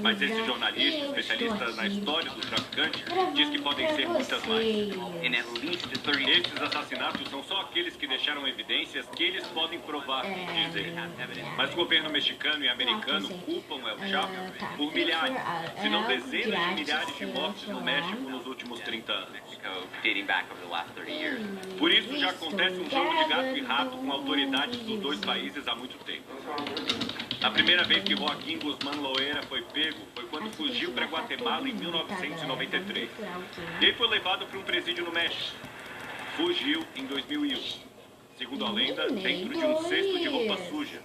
Mas esse jornalista, especialista na história do traficante, diz que podem ser muitas mais. Esses assassinatos são só aqueles que deixaram evidências que eles podem provar, diz ele. Mas o governo mexicano e americano culpam El Chapo por milhares, se não dezenas de milhares de mortes no México nos últimos 30 anos. Por isso já acontece um jogo de gato e rato com autoridades dos dois países há muito tempo. A primeira vez que Joaquim Guzmán Loera foi pego foi quando fugiu para Guatemala em 1993. E aí foi levado para um presídio no México. Fugiu em 2001. Segundo a lenda, dentro de um cesto de roupa suja.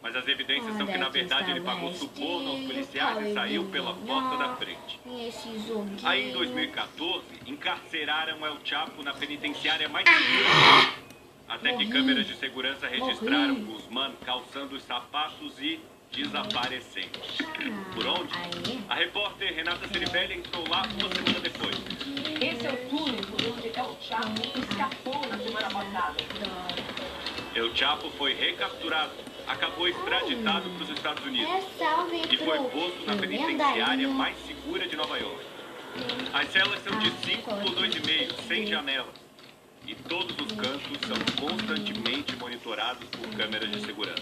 Mas as evidências são que, na verdade, ele pagou suborno aos policiais e saiu pela porta da frente. Aí, em 2014, encarceraram El Chapo na penitenciária mais segura. Até que câmeras de segurança registraram Guzmán calçando os sapatos e desaparecendo. Por onde? A repórter Renata Ceribelli entrou lá uma semana depois. Esse é o túnel por onde El Chapo escapou na semana passada. El Chapo foi recapturado, acabou extraditado para os Estados Unidos e foi posto na penitenciária mais segura de Nova York. As celas são de 5 por 2,5, sem janelas. E todos os cantos são constantemente monitorados por câmeras de segurança.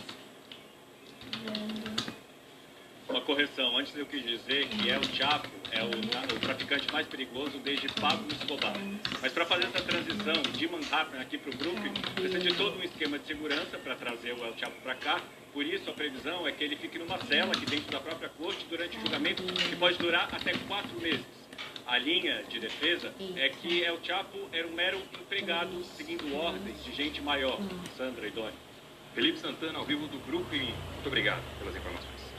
Uma correção, antes eu quis dizer que El Chapo é o traficante mais perigoso desde Pablo Escobar. Mas para fazer essa transição de Manhattan aqui para o Brooklyn, precisa de todo um esquema de segurança para trazer o El Chapo para cá. Por isso a previsão é que ele fique numa cela aqui dentro da própria corte durante o julgamento, que pode durar até 4 meses. A linha de defesa é que El Chapo era um mero empregado seguindo ordens de gente maior, Sandra e Doni. Felipe Santana, ao vivo do Brooklyn. Muito obrigado pelas informações.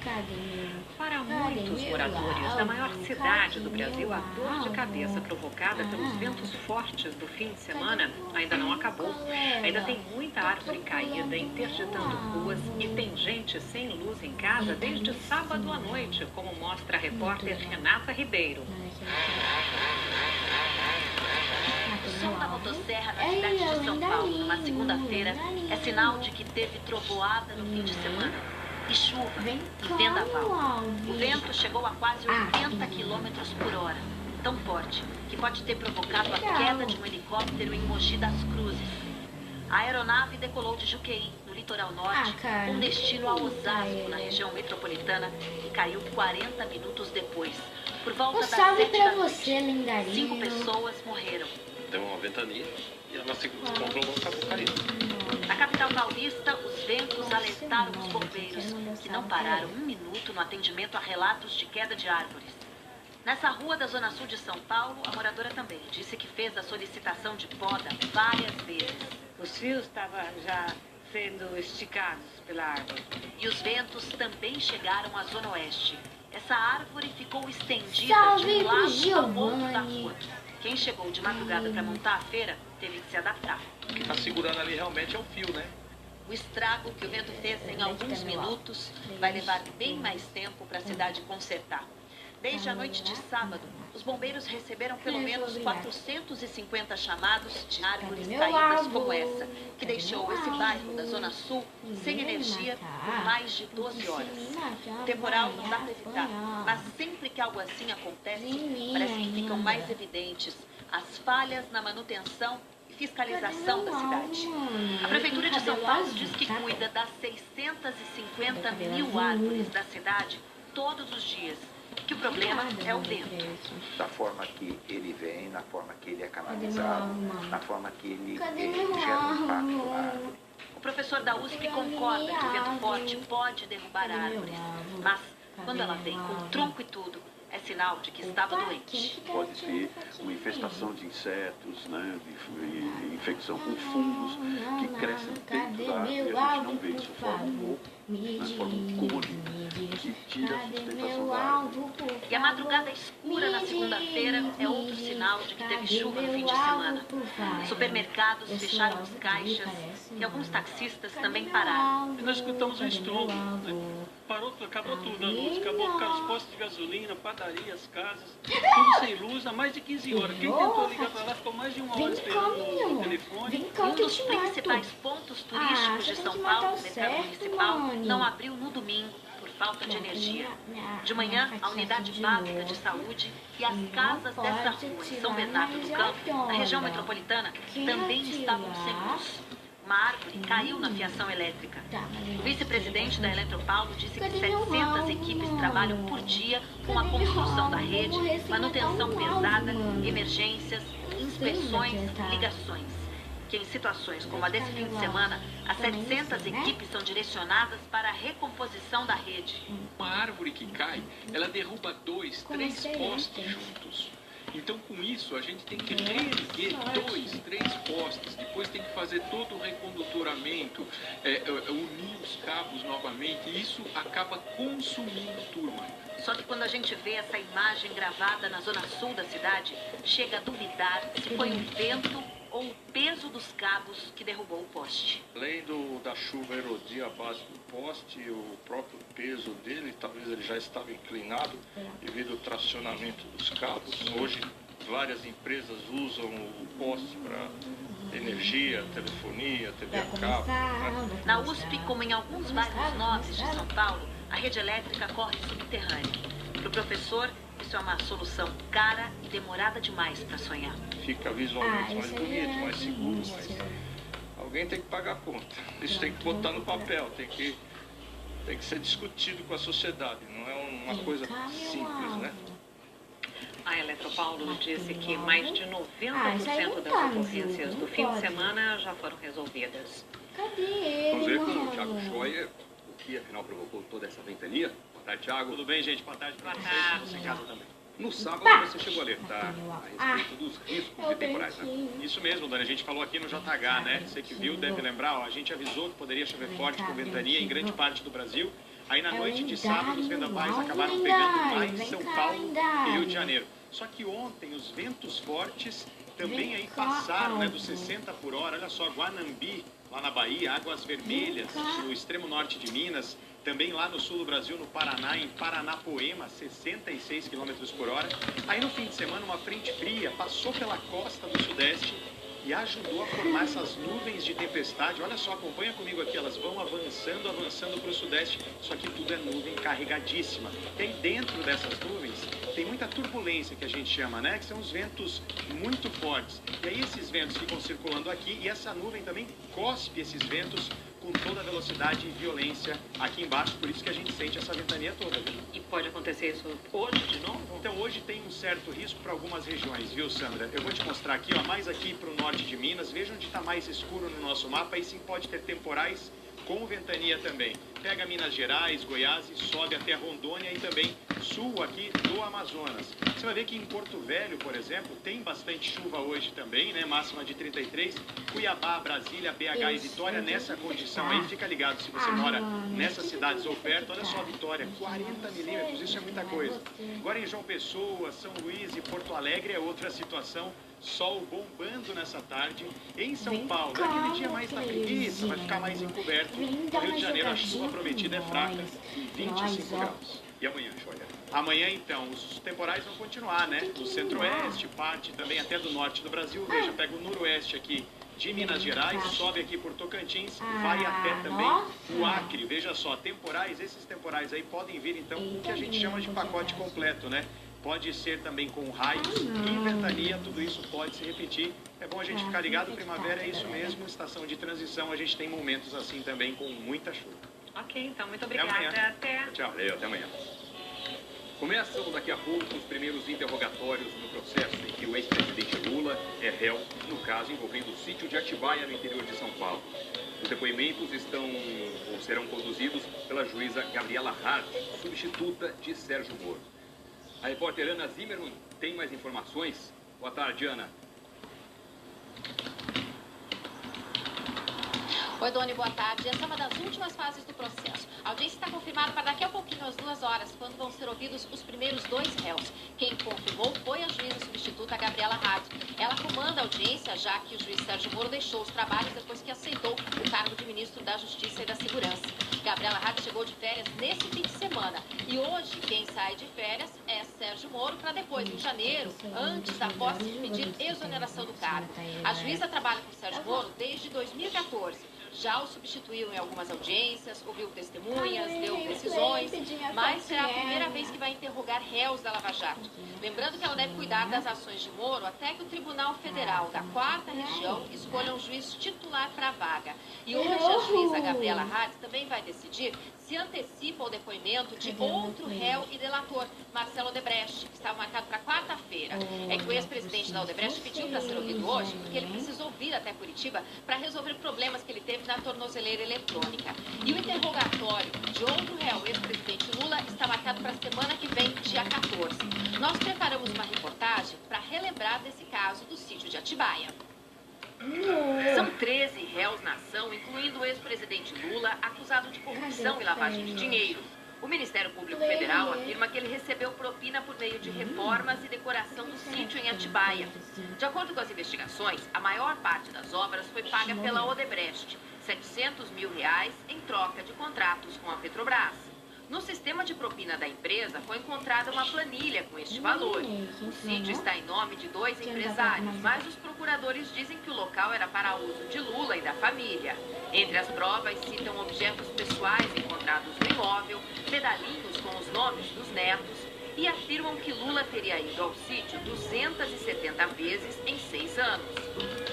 Para muitos moradores da maior cidade do Brasil, a dor de cabeça provocada pelos ventos fortes do fim de semana ainda não acabou. Ainda tem muita árvore caída, interditando ruas e tem gente sem luz em casa desde sábado à noite, como mostra a repórter Renata Ribeiro. O som da motosserra na cidade de São Paulo, numa segunda-feira, é sinal de que teve trovoada no fim de semana. E chuva, e vendaval. O vento chegou a quase 80 km por hora. Tão forte que pode ter provocado a queda de um helicóptero em Mogi das Cruzes. A aeronave decolou de Juqueí, no litoral norte, com destino a Osasco, na região metropolitana, e caiu 40 minutos depois. Por volta das 7 da noite, 5 pessoas morreram. Deu uma ventania e ela se controlou, acabou caindo. Na capital paulista, os ventos alertaram os bombeiros, que não pararam um minuto no atendimento a relatos de queda de árvores. Nessa rua da Zona Sul de São Paulo, a moradora também disse que fez a solicitação de poda várias vezes. Os fios estavam já sendo esticados pela árvore. E os ventos também chegaram à Zona Oeste. Essa árvore ficou estendida de um lado ao outro da rua. Quem chegou de madrugada para montar a feira teve que se adaptar. O que está segurando ali realmente é o fio, né? O estrago que o vento fez em alguns minutos vai levar bem mais tempo para a cidade consertar. Desde a noite de sábado, os bombeiros receberam pelo menos 450 chamados de árvores caídas como essa, que deixou esse bairro da Zona Sul sem energia por mais de 12 horas. O temporal não dá para evitar, mas sempre que algo assim acontece, parece que ficam mais evidentes as falhas na manutenção e fiscalização da cidade. A Prefeitura de São Paulo diz que cuida das 650 mil árvores da cidade todos os dias. Que o problema é o vento. Da forma que ele vem, na forma que ele é canalizado, na forma que ele gera um impacto na árvore. O professor da USP concorda que o vento forte pode derrubar árvores, mas quando ela vem com tronco e tudo, é sinal de que estava doente. Pode ser uma infestação de insetos, né, de infecção com fungos que crescem dentro da árvore. A gente não vê isso forma um cone que tira a sustentação da árvore. E a madrugada escura na segunda-feira é outro sinal de que teve chuva no fim de semana. Supermercados fecharam os caixas e alguns taxistas também pararam. E nós escutamos um estrondo, né? Acabou tudo, a luz, ficaram os postos de gasolina, padarias, casas, tudo sem luz há mais de 15 horas. Quem tentou ligar para lá ficou mais de 1 hora esperando no telefone. Um dos principais pontos turísticos de São Paulo, o mercado municipal, não abriu no domingo por falta de energia. De manhã, a unidade básica de saúde e as casas dessa rua em São Bernardo do Campo, na região metropolitana, também estavam sem luz. Uma árvore caiu na fiação elétrica. O vice-presidente da Eletropaulo disse que 700 equipes trabalham por dia com a construção da rede, manutenção pesada, emergências, inspeções, ligações. Que em situações como a desse fim de semana, as 700 equipes são direcionadas para a recomposição da rede. Uma árvore que cai, ela derruba 2, 3 postes juntos. Então, com isso, a gente tem que reerguer 2, 3 postes, depois tem que fazer todo o recondutoramento, unir os cabos novamente, e isso acaba consumindo turma. Só que quando a gente vê essa imagem gravada na zona sul da cidade, chega a duvidar se foi o vento ou o peso dos cabos que derrubou o poste. Além da chuva erodir a base do poste, o próprio peso dele, talvez ele já estava inclinado devido ao tracionamento dos cabos. Hoje, várias empresas usam o poste para energia, telefonia, TV a cabo. Né? Na USP, como em alguns bairros nobres de São Paulo, a rede elétrica corre subterrânea. Para o professor, isso é uma solução cara e demorada demais para sonhar. Fica visualmente mais bonito, mais seguro, mas alguém tem que pagar a conta. Isso tem que botar no papel, tem que ser discutido com a sociedade, não é uma coisa simples, né? A Eletropaulo disse que mais de 90% das ocorrências do fim de semana já foram resolvidas. Vamos ver com o Thiago Scheuer, o que afinal provocou toda essa ventania. Boa tarde, Thiago. Tudo bem, gente? Boa tarde pra Boa vocês. tarde. Você em casa também. No sábado você chegou a alertar a respeito dos riscos de temporais, né? Isso mesmo, Dani. A gente falou aqui no JH, né? Você que viu deve lembrar, ó, a gente avisou que poderia chover forte com ventania em grande parte do Brasil. Aí na noite de sábado os vendavais acabaram pegando mais São Paulo e Rio de Janeiro. Só que ontem os ventos fortes também aí passaram, né, dos 60 por hora. Olha só, Guanambi, lá na Bahia, Águas Vermelhas, no extremo norte de Minas. Também lá no sul do Brasil, no Paraná, em Paranapoema, 66 km por hora. Aí no fim de semana, uma frente fria passou pela costa do sudeste e ajudou a formar essas nuvens de tempestade. Olha só, acompanha comigo aqui, elas vão avançando para o sudeste. Isso aqui tudo é nuvem carregadíssima. E aí dentro dessas nuvens tem muita turbulência, que a gente chama, né? Que são os ventos muito fortes. E aí esses ventos ficam circulando aqui e essa nuvem também cospe esses ventos com toda a velocidade e violência aqui embaixo, por isso que a gente sente essa ventania toda, viu? E pode acontecer isso hoje de novo? Então hoje tem um certo risco para algumas regiões, viu, Sandra? Eu vou te mostrar aqui, ó, mais aqui para o norte de Minas, veja onde está mais escuro no nosso mapa, aí sim pode ter temporais com ventania também. Pega Minas Gerais, Goiás e sobe até Rondônia e também sul aqui do Amazonas. Você vai ver que em Porto Velho, por exemplo, tem bastante chuva hoje também, né? Máxima de 33. Cuiabá, Brasília, BH e Vitória nessa condição aí. Fica ligado se você mora nessas cidades ou perto. Olha só, Vitória, 40 milímetros, isso é muita coisa. Agora em João Pessoa, São Luís e Porto Alegre é outra situação. Sol bombando nessa tarde. Em São Paulo, aquele dia mais na preguiça, vai ficar mais encoberto. No Rio de Janeiro, a chuva prometida é fraca e 25 graus. E amanhã, Scheuer? Amanhã, então, os temporais vão continuar, né? Do centro-oeste, parte também até do norte do Brasil. Veja, pega o noroeste aqui de Minas Gerais, sobe aqui por Tocantins, vai até também o Acre. Veja só, temporais, esses temporais aí podem vir, então, com o que a gente chama de pacote completo, né? Pode ser também com raios e ventania, tudo isso pode se repetir. É bom a gente ficar ligado, primavera é isso mesmo, estação de transição, a gente tem momentos assim também com muita chuva. Ok, então, muito obrigada. Até. Tchau, valeu, até amanhã. Começam daqui a pouco os primeiros interrogatórios no processo em que o ex-presidente Lula é réu, no caso envolvendo o sítio de Atibaia, no interior de São Paulo. Os depoimentos estão ou serão conduzidos pela juíza Gabriela Hart, substituta de Sérgio Moro. A repórter Ana Zimmermann tem mais informações. Boa tarde, Ana. Oi, Doni, boa tarde. Essa é uma das últimas fases do processo. A audiência está confirmada para daqui a pouquinho, às 2 horas, quando vão ser ouvidos os primeiros 2 réus. Quem confirmou foi a juíza substituta Gabriela Hart. Ela comanda a audiência, já que o juiz Sérgio Moro deixou os trabalhos depois que aceitou o cargo de ministro da Justiça e da Segurança. Gabriela Hart chegou de férias nesse fim de semana. E hoje, quem sai de férias é Sérgio Moro, para depois, em janeiro, antes da posse, pedir exoneração do cargo. A juíza trabalha com Sérgio Moro desde 2014. já o substituiu em algumas audiências, ouviu testemunhas, deu decisões, mas será a primeira vez que vai interrogar réus da Lava Jato. Lembrando que ela deve cuidar das ações de Moro até que o Tribunal Federal da 4ª Região escolha um juiz titular para a vaga. E hoje a juíza Gabriela Hart também vai decidir se antecipa o depoimento de outro réu e delator, Marcelo Odebrecht, que estava marcado para quarta-feira. É que o ex-presidente da Odebrecht pediu para ser ouvido hoje, porque ele precisou vir até Curitiba para resolver problemas que ele teve na tornozeleira eletrônica. E o interrogatório de outro réu, ex-presidente Lula, está marcado para a semana que vem, dia 14. Nós preparamos uma reportagem para relembrar desse caso do sítio de Atibaia. São 13 réus na ação, incluindo o ex-presidente Lula, acusado de corrupção e lavagem de dinheiro. O Ministério Público Federal afirma que ele recebeu propina por meio de reformas e decoração do sítio em Atibaia. De acordo com as investigações, a maior parte das obras foi paga pela Odebrecht, R$700 mil em troca de contratos com a Petrobras. No sistema de propina da empresa foi encontrada uma planilha com este valor. O sítio está em nome de 2 empresários, mas os procuradores dizem que o local era para uso de Lula e da família. Entre as provas citam objetos pessoais encontrados no imóvel, medalhinhos com os nomes dos netos e afirmam que Lula teria ido ao sítio 270 vezes em 6 anos.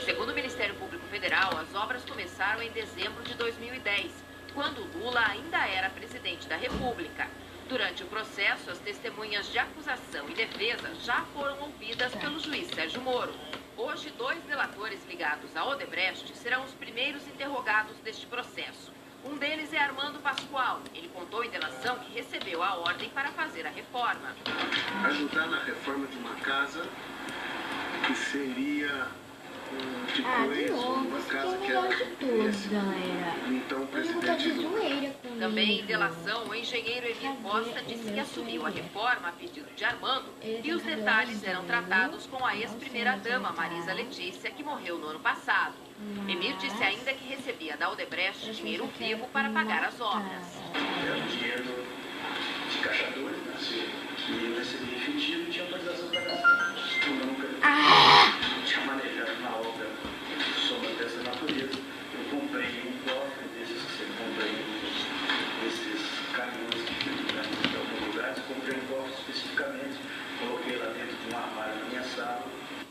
Segundo o Ministério Público Federal, as obras começaram em dezembro de 2010. Quando Lula ainda era presidente da República. Durante o processo, as testemunhas de acusação e defesa já foram ouvidas pelo juiz Sérgio Moro. Hoje, 2 delatores ligados à Odebrecht serão os primeiros interrogados deste processo. Um deles é Armando Pascoal. Ele contou em delação que recebeu a ordem para fazer a reforma. Ajudar na reforma de uma casa que seria uma casa que era então o presidente Lula. Também em delação, o engenheiro Emir Costa disse que assumiu a reforma a pedido de Armando e os detalhes eram tratados com a ex-primeira-dama Marisa Letícia, que morreu no ano passado. Emir disse ainda que recebia da Odebrecht dinheiro vivo para pagar as obras. Era um dinheiro de caixa 2, né? E eu recebi efetivo e tinha autorização para gastar. Eu nunca tinha manejado na obra soma dessa natureza. Eu comprei um cofre desses que você comprei, esses caminhões que ficam em alguns lugares. Comprei um cofre especificamente, coloquei lá dentro de um armário na minha sala.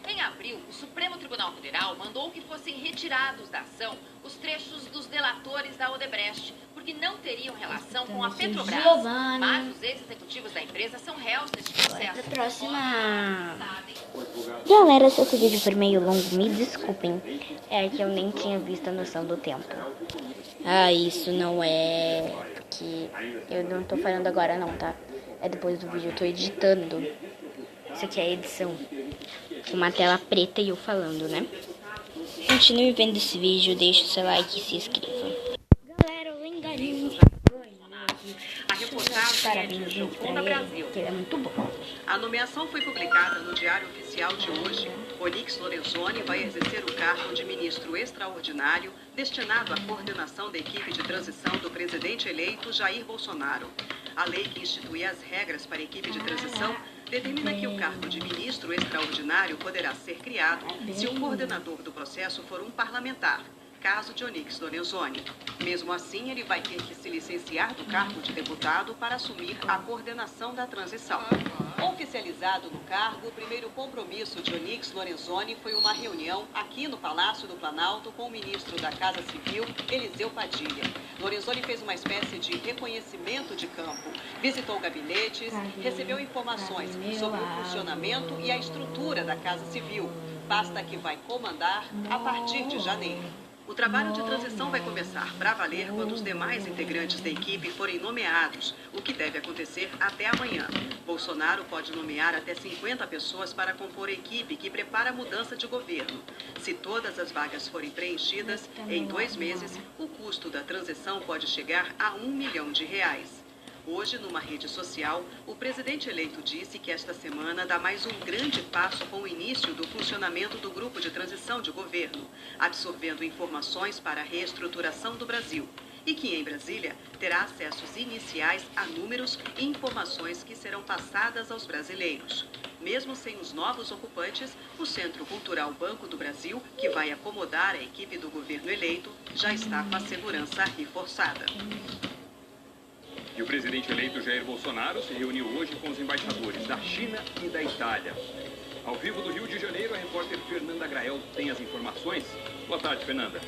Em abril, o Supremo Tribunal Federal mandou que fossem retirados da ação os trechos dos delatores da Odebrecht, porque não teriam relação com a Petrobras. Mas os ex-executivos da empresa são réus neste processo. Próxima. Galera, se esse vídeo for meio longo, me desculpem. É que eu nem tinha visto a noção do tempo. Ah, isso não é... Porque eu não tô falando agora não, tá? É depois do vídeo, eu tô editando. Isso aqui é a edição. Uma tela preta e eu falando, né? Continue vendo esse vídeo, deixe o seu like e se inscreva. Galera, o enganinho. A reportagem é de Joconda Brasil. Que é muito bom. A nomeação foi publicada no Diário Oficial de hoje. Onyx Lorenzoni vai exercer o cargo de ministro extraordinário destinado à coordenação da equipe de transição do presidente eleito Jair Bolsonaro. A lei que institui as regras para a equipe de transição determina que o cargo de ministro extraordinário poderá ser criado se o coordenador do processo for um parlamentar, caso de Onyx Lorenzoni. Mesmo assim, ele vai ter que se licenciar do cargo de deputado para assumir a coordenação da transição. Oficializado no cargo, o primeiro compromisso de Onyx Lorenzoni foi uma reunião aqui no Palácio do Planalto com o ministro da Casa Civil, Eliseu Padilha. Lorenzoni fez uma espécie de reconhecimento de campo, visitou gabinetes, recebeu informações sobre o funcionamento e a estrutura da Casa Civil, pasta que vai comandar a partir de janeiro. O trabalho de transição vai começar para valer quando os demais integrantes da equipe forem nomeados, o que deve acontecer até amanhã. Bolsonaro pode nomear até 50 pessoas para compor a equipe que prepara a mudança de governo. Se todas as vagas forem preenchidas, em 2 meses, o custo da transição pode chegar a R$1 milhão. Hoje, numa rede social, o presidente eleito disse que esta semana dá mais um grande passo com o início do funcionamento do grupo de transição de governo, absorvendo informações para a reestruturação do Brasil. E que, em Brasília, terá acessos iniciais a números e informações que serão passadas aos brasileiros. Mesmo sem os novos ocupantes, o Centro Cultural Banco do Brasil, que vai acomodar a equipe do governo eleito, já está com a segurança reforçada. E o presidente eleito Jair Bolsonaro se reuniu hoje com os embaixadores da China e da Itália. Ao vivo do Rio de Janeiro, a repórter Fernanda Grael tem as informações. Boa tarde, Fernanda.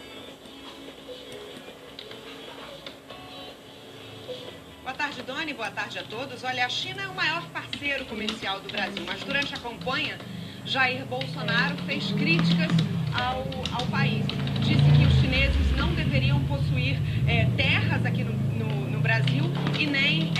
Boa tarde, Doni. Boa tarde a todos. Olha, a China é o maior parceiro comercial do Brasil, mas durante a campanha, Jair Bolsonaro fez críticas ao país. Disse que os chineses não deveriam possuir terras aqui no Brasil e nem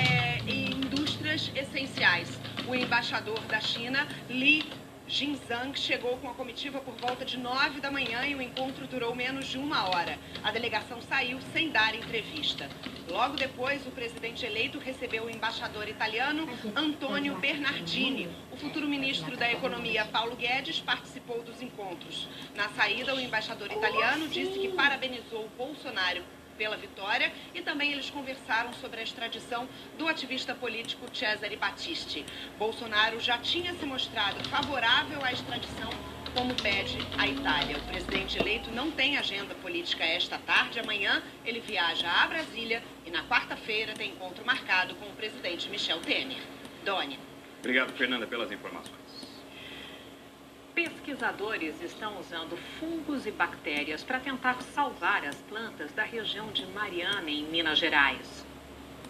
indústrias essenciais. O embaixador da China, Li Jinzhang, chegou com a comitiva por volta de 9 da manhã e o encontro durou menos de 1 hora. A delegação saiu sem dar entrevista. Logo depois, o presidente eleito recebeu o embaixador italiano Antonio Bernardini. O futuro ministro da Economia, Paulo Guedes, participou dos encontros. Na saída, o embaixador italiano disse que parabenizou Bolsonaro pela vitória e também eles conversaram sobre a extradição do ativista político Cesare Battisti. Bolsonaro já tinha se mostrado favorável à extradição, como pede a Itália. O presidente eleito não tem agenda política esta tarde. Amanhã ele viaja a Brasília e na quarta-feira tem encontro marcado com o presidente Michel Temer. Doni. Obrigado, Fernanda, pelas informações. Pesquisadores estão usando fungos e bactérias para tentar salvar as plantas da região de Mariana, em Minas Gerais.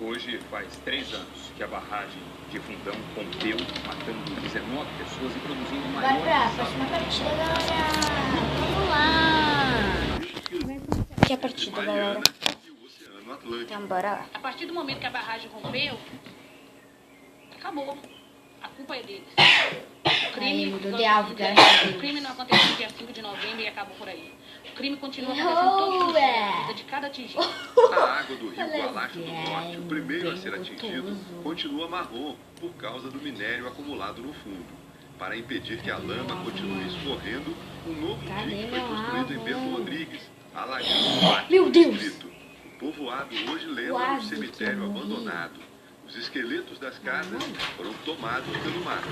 Hoje faz 3 anos que a barragem de Fundão rompeu, matando 19 pessoas e produzindo o maior... Bora pra próxima partida, galera! Vamos lá! Que é a partida, galera? Então, bora lá. A partir do momento que a barragem rompeu, acabou. A culpa é deles. O crime não aconteceu dia 5 de novembro e acabou por aí. O crime continua acontecendo todos os dias, de cada atingido. A água do rio Gualacho do Norte, o primeiro a ser atingido, continua marrom por causa do minério acumulado no fundo. Para impedir que a lama continue escorrendo, um novo dique foi construído em Bento Rodrigues, alagando o pátio do distrito. O povoado hoje lembra um cemitério abandonado. Os esqueletos das casas foram tomados pelo mar.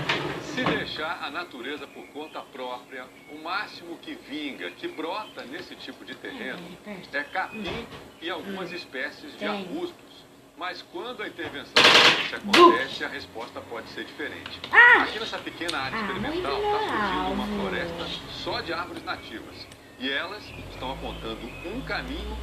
Se deixar a natureza por conta própria, o máximo que vinga, que brota nesse tipo de terreno, é capim e algumas espécies de arbustos. Mas quando a intervenção acontece, a resposta pode ser diferente. Aqui nessa pequena área experimental está surgindo uma floresta só de árvores nativas. E elas estão apontando um caminho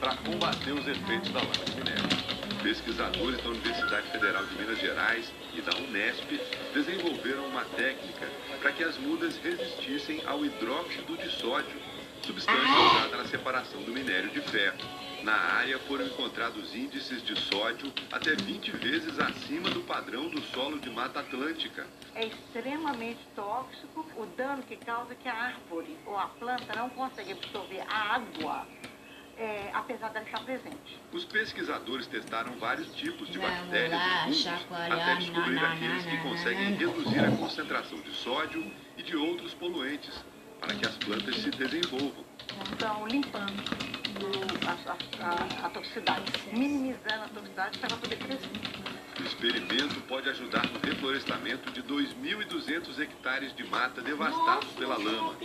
para combater os efeitos da lama de minério. Pesquisadores da Universidade Federal de Minas Gerais e da Unesp desenvolveram uma técnica para que as mudas resistissem ao hidróxido de sódio, substância usada na separação do minério de ferro. Na área foram encontrados índices de sódio até 20 vezes acima do padrão do solo de Mata Atlântica. É extremamente tóxico. O dano que causa é que a árvore ou a planta não consegue absorver a água. Apesar dela estar presente. Os pesquisadores testaram vários tipos de bactérias e fungos até descobrir aqueles que conseguem reduzir a concentração de sódio e de outros poluentes para que as plantas se desenvolvam. Estão limpando a toxicidade, minimizando a toxicidade para ela poder crescer. O experimento pode ajudar no reflorestamento de 2.200 hectares de mata devastados pela lama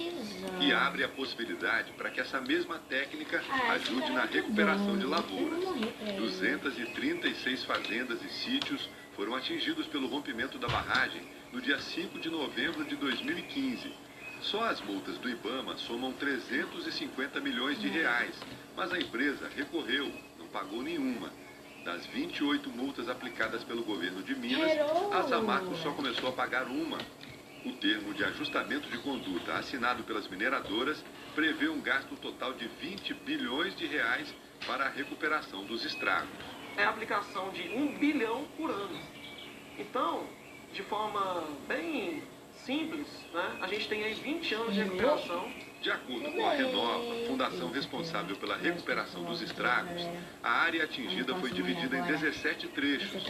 e abre a possibilidade para que essa mesma técnica ajude na recuperação de lavouras. 236 fazendas e sítios foram atingidos pelo rompimento da barragem no dia 5 de novembro de 2015. Só as multas do IBAMA somam 350 milhões de reais, mas a empresa recorreu, não pagou nenhuma. Das 28 multas aplicadas pelo governo de Minas, a Samarco só começou a pagar uma. O termo de ajustamento de conduta assinado pelas mineradoras prevê um gasto total de 20 bilhões de reais para a recuperação dos estragos. É a aplicação de 1 bilhão por ano. Então, de forma bem simples, né, a gente tem aí 20 anos de recuperação De acordo com a Renova, fundação responsável pela recuperação dos estragos, a área atingida foi dividida em 17 trechos.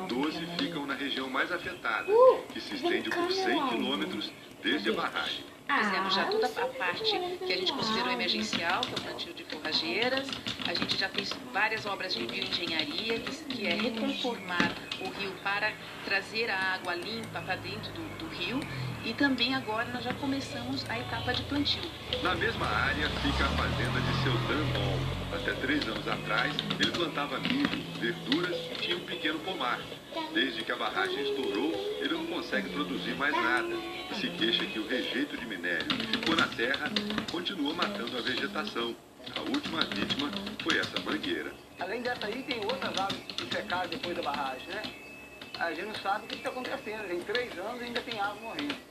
12 ficam na região mais afetada, que se estende por 100 quilômetros desde a barragem. Fizemos já toda a parte que a gente considerou emergencial, que é o plantio de forrageiras. A gente já fez várias obras de bioengenharia, que é reconformar o rio para trazer a água limpa para dentro do rio. E também agora nós já começamos a etapa de plantio. Na mesma área fica a fazenda de seu Dan. Até 3 anos atrás, ele plantava milho, verduras e tinha um pequeno pomar. Desde que a barragem estourou, ele não consegue produzir mais nada. E se queixa que o rejeito de minério que ficou na terra continua matando a vegetação. A última vítima foi essa mangueira. Além dessa aí, tem outras águas que secaram depois da barragem, né? A gente não sabe o que está acontecendo. Em 3 anos ainda tem água morrendo.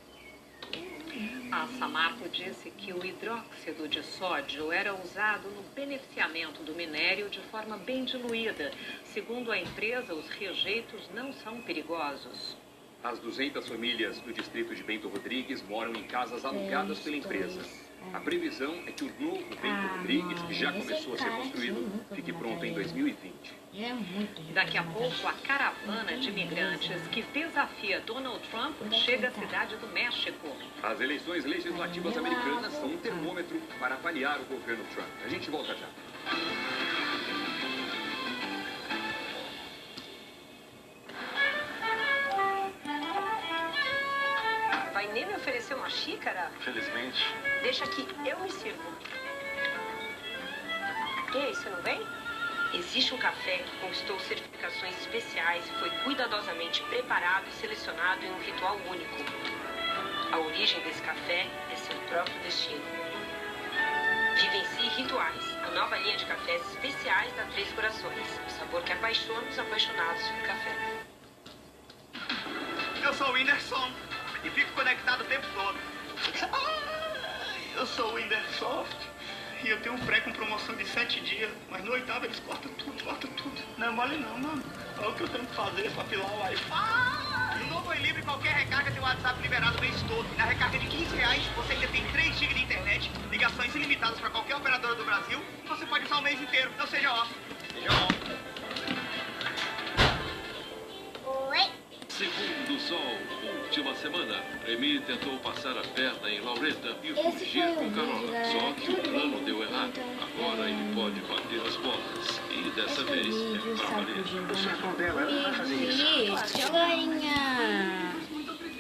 A Samarco disse que o hidróxido de sódio era usado no beneficiamento do minério de forma bem diluída. Segundo a empresa, os rejeitos não são perigosos. As 200 famílias do distrito de Bento Rodrigues moram em casas alugadas pela empresa. A previsão é que o novo Bento Rodrigues, que já começou a ser construído, fique pronto em 2020. Daqui a pouco, a caravana de imigrantes que desafia Donald Trump chega à cidade do México. As eleições legislativas americanas são um termômetro para avaliar o governo Trump. A gente volta já. Vai nem me oferecer uma xícara? Felizmente. Deixa aqui, eu me sirvo. E aí, você não vem? Existe um café que conquistou certificações especiais e foi cuidadosamente preparado e selecionado em um ritual único. A origem desse café é seu próprio destino. Vivencie Rituais, a nova linha de cafés especiais da Três Corações. O sabor que apaixona os apaixonados por café. Eu sou o Whindersson e fico conectado o tempo todo. Eu sou o Whinderssoft e eu tenho um pré com promoção de 7 dias, mas no 8º eles cortam tudo. Não é mole não, mano. Olha o que eu tenho que fazer pra pilar o Wi-Fi. No novo Oi Livre, qualquer recarga tem o WhatsApp liberado o mês todo. E na recarga de R$15, você ainda tem 3 GB de internet, ligações ilimitadas pra qualquer operadora do Brasil, e você pode usar o mês inteiro. Então seja off. Seja off. Segundo o Sol, última semana, Remy tentou passar a perna em Laureta e fugir com Carola. Só que o plano deu errado. Agora ele pode bater as bolas. E dessa vez é pra valer. O chefão dela, ela não vai fazer isso. Isso, Glorinha.